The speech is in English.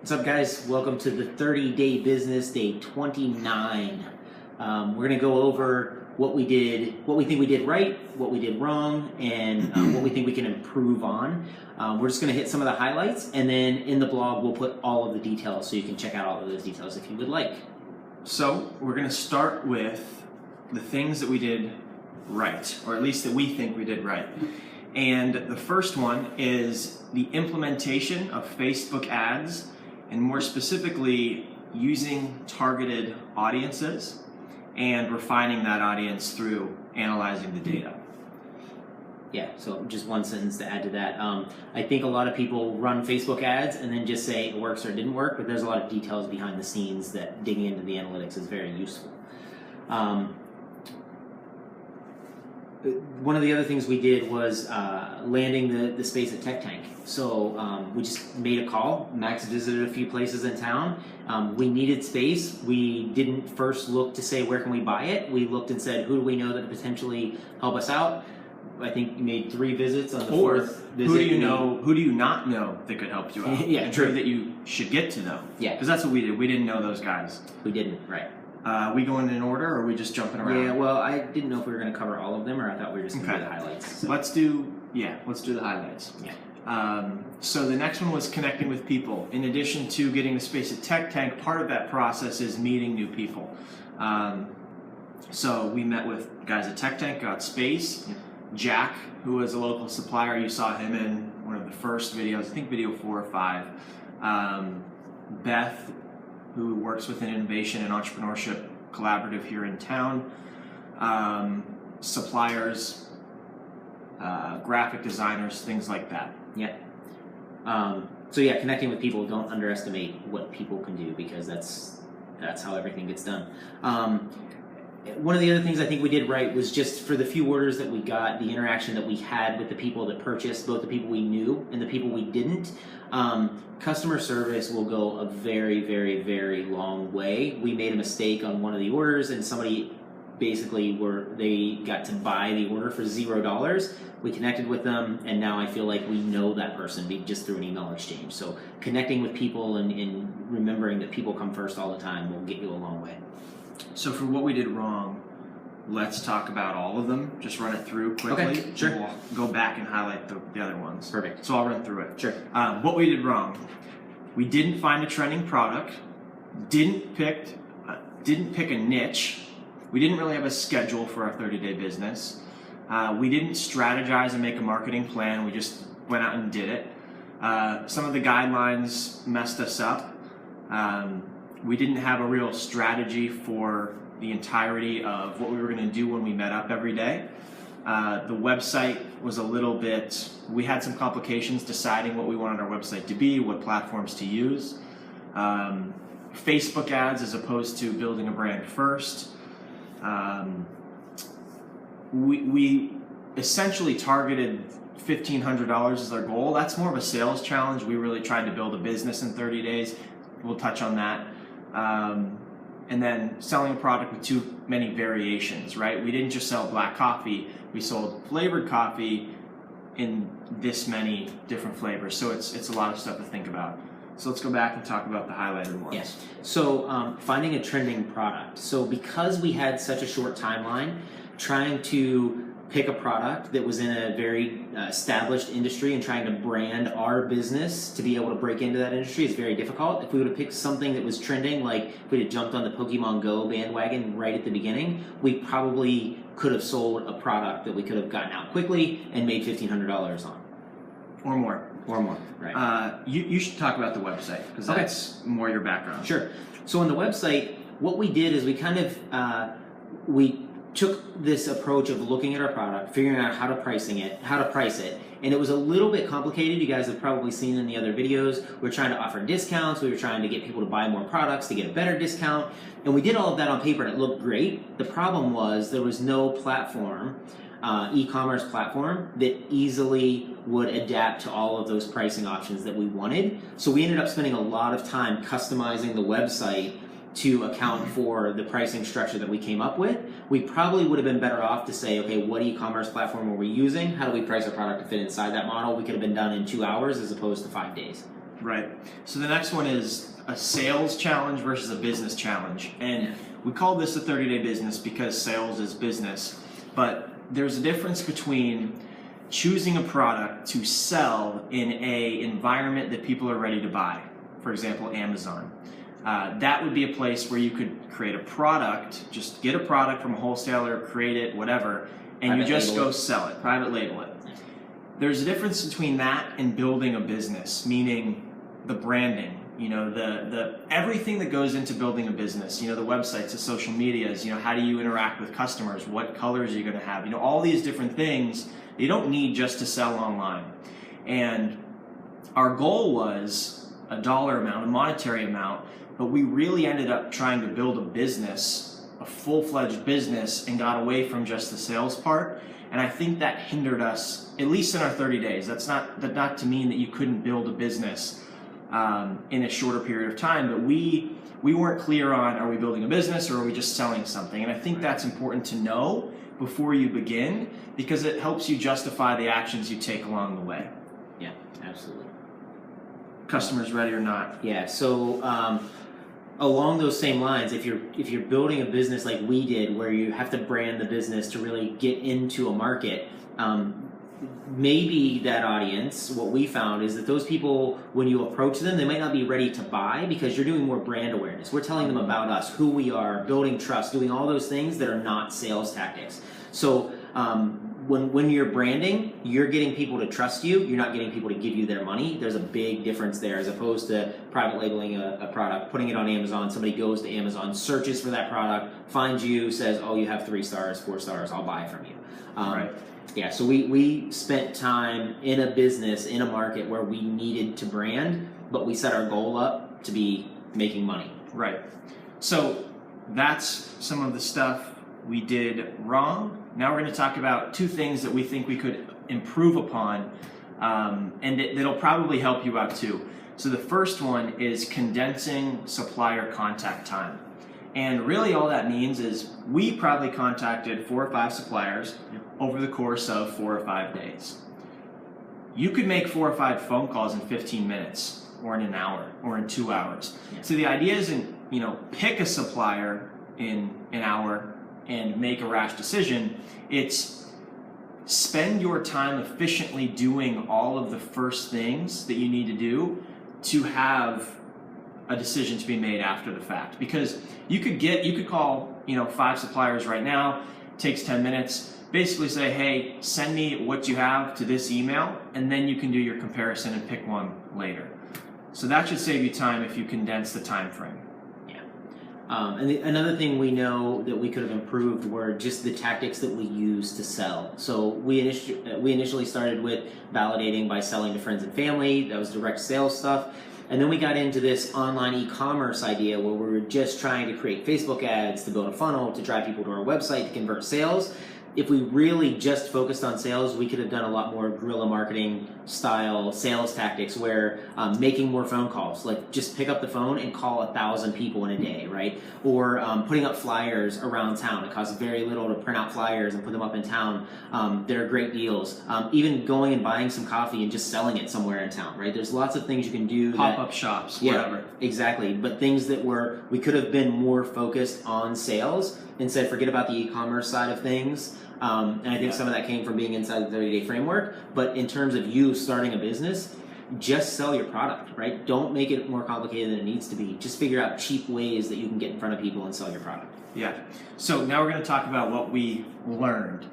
What's up, guys? Welcome to the 30-day business, day 29. We're going to go over what we did, what we think we did right, what we did wrong, and what we think we can improve on. We're just going to hit some of the highlights, and then in the blog we'll put all of the details so you can check out all of those details if you would like. So we're going to start with the things that we did right, or at least that we think we did right. And the first one is the implementation of Facebook ads, and more specifically using targeted audiences and refining that audience through analyzing the data. Yeah, so just one sentence to add to that. I think a lot of people run Facebook ads and then just say it works or it didn't work, but there's a lot of details behind the scenes that digging into the analytics is very useful. One of the other things we did was landing the space at Tech Tank. So we just made a call. Max visited a few places in town. We needed space. We didn't first look to say where can we buy it. We looked and said, who do we know that could potentially help us out? I think you made 3 visits on the fourth visit. Who do you not know that could help you out? Yeah, and true. who that you should get to know. Yeah. Because that's what we did. We didn't know those guys. We didn't, right. We going in order, or are we just jumping around? Yeah, well, I didn't know if we were going to cover all of them, or I thought we were just going to do the highlights. So. Let's do the highlights. Yeah. So the next one was connecting with people. In addition to getting the space at Tech Tank, part of that process is meeting new people. So we met with guys at Tech Tank, got space. Yeah. Jack, who was a local supplier, you saw him in one of the first videos, I think video 4 or 5. Beth, who works with an innovation and entrepreneurship collaborative here in town. Suppliers, graphic designers, things like that. Yeah. So yeah, connecting with people, don't underestimate what people can do, because that's how everything gets done. One of the other things I think we did right was just for the few orders that we got, the interaction that we had with the people that purchased, both the people we knew and the people we didn't. Customer service will go a very, very, very long way. We made a mistake on one of the orders, and somebody basically they got to buy the order for $0. We connected with them, and now I feel like we know that person just through an email exchange. So connecting with people and remembering that people come first all the time will get you a long way. So for what we did wrong, let's talk about all of them. Just run it through quickly. Okay, sure. We'll go back and highlight the other ones. Perfect. So I'll run through it. Sure. What we did wrong. We didn't find a trending product. Didn't pick a niche. We didn't really have a schedule for our 30-day business. We didn't strategize and make a marketing plan. We just went out and did it. Some of the guidelines messed us up. We didn't have a real strategy for the entirety of what we were going to do when we met up every day. The website was a little bit, we had some complications deciding what we wanted our website to be, what platforms to use. Facebook ads as opposed to building a brand first. We essentially targeted $1,500 as our goal. That's more of a sales challenge. We really tried to build a business in 30 days. We'll touch on that. And then selling a product with too many variations, right? We didn't just sell black coffee. We sold flavored coffee in this many different flavors. So it's a lot of stuff to think about. So let's go back and talk about the highlighted ones. Yes. So finding a trending product. So because we had such a short timeline, trying to pick a product that was in a very established industry and trying to brand our business to be able to break into that industry is very difficult. If we would have picked something that was trending, like if we had jumped on the Pokemon Go bandwagon right at the beginning, we probably could have sold a product that we could have gotten out quickly and made $1,500 on. Or more. Or more, right. You should talk about the website, because that's more your background. Sure. So on the website, what we did is we kind of, we took this approach of looking at our product, figuring out how to price it, and it was a little bit complicated. You guys have probably seen in the other videos. We were trying to offer discounts. We were trying to get people to buy more products to get a better discount, and we did all of that on paper, and it looked great. The problem was there was no platform, e-commerce platform, that easily would adapt to all of those pricing options that we wanted. So we ended up spending a lot of time customizing the website to account for the pricing structure that we came up with. We probably would have been better off to say, okay, what e-commerce platform are we using? How do we price our product to fit inside that model? We could have been done in 2 hours as opposed to 5 days. Right. So the next one is a sales challenge versus a business challenge. And we call this a 30-day business because sales is business. But there's a difference between choosing a product to sell in a environment that people are ready to buy. For example, Amazon. That would be a place where you could create a product, just get a product from a wholesaler, create it, whatever, and you just go sell it, private label it. There's a difference between that and building a business, meaning the branding, the everything that goes into building a business, the websites, the social medias, how do you interact with customers, what colors are you going to have, all these different things you don't need just to sell online. And our goal was a dollar amount, a monetary amount, but we really ended up trying to build a business, a full-fledged business, and got away from just the sales part. And I think that hindered us, at least in our 30 days. That's not to mean that you couldn't build a business in a shorter period of time, but we weren't clear on, are we building a business or are we just selling something? And I think that's important to know before you begin, because it helps you justify the actions you take along the way. Yeah, absolutely. Customers ready or not? Yeah, so along those same lines, if you're building a business like we did, where you have to brand the business to really get into a market, maybe that audience, what we found is that those people, when you approach them, they might not be ready to buy because you're doing more brand awareness. We're telling them about us, who we are, building trust, doing all those things that are not sales tactics. So when you're branding, you're getting people to trust you. You're not getting people to give you their money. There's a big difference there, as opposed to private labeling a product, putting it on Amazon. Somebody goes to Amazon, searches for that product, finds you, says, oh, you have 3 stars, 4 stars, I'll buy from you. Right. Yeah, so we spent time in a business, in a market where we needed to brand, but we set our goal up to be making money. Right. So that's some of the stuff we did wrong. Now we're going to talk about 2 things that we think we could improve upon, and that'll probably help you out too. So the first one is condensing supplier contact time. And really all that means is we probably contacted 4 or 5 suppliers over the course of 4 or 5 days. You could make 4 or 5 phone calls in 15 minutes or in an hour or in 2 hours. Yeah. So the idea isn't, pick a supplier in an hour and make a rash decision. It's spend your time efficiently doing all of the first things that you need to do to have a decision to be made after the fact. Because you could call 5 suppliers right now, takes 10 minutes, basically say, hey, send me what you have to this email, and then you can do your comparison and pick one later. So that should save you time if you condense the time frame. Another thing we know that we could have improved were just the tactics that we use to sell. So we initially started with validating by selling to friends and family. That was direct sales stuff. And then we got into this online e-commerce idea where we were just trying to create Facebook ads to build a funnel, to drive people to our website, to convert sales. If we really just focused on sales, we could have done a lot more guerrilla marketing style sales tactics where making more phone calls, like just pick up the phone and call 1,000 people in a day, right? Or putting up flyers around town. It costs very little to print out flyers and put them up in town. They're great deals. Even going and buying some coffee and just selling it somewhere in town, right? There's lots of things you can do. Pop-up shops, whatever. Yeah, exactly. But things that we could have been more focused on sales and said, forget about the e-commerce side of things. And I think some of that came from being inside the 30-day framework. But in terms of you starting a business, just sell your product, right? Don't make it more complicated than it needs to be. Just figure out cheap ways that you can get in front of people and sell your product. Yeah. So now we're going to talk about what we learned.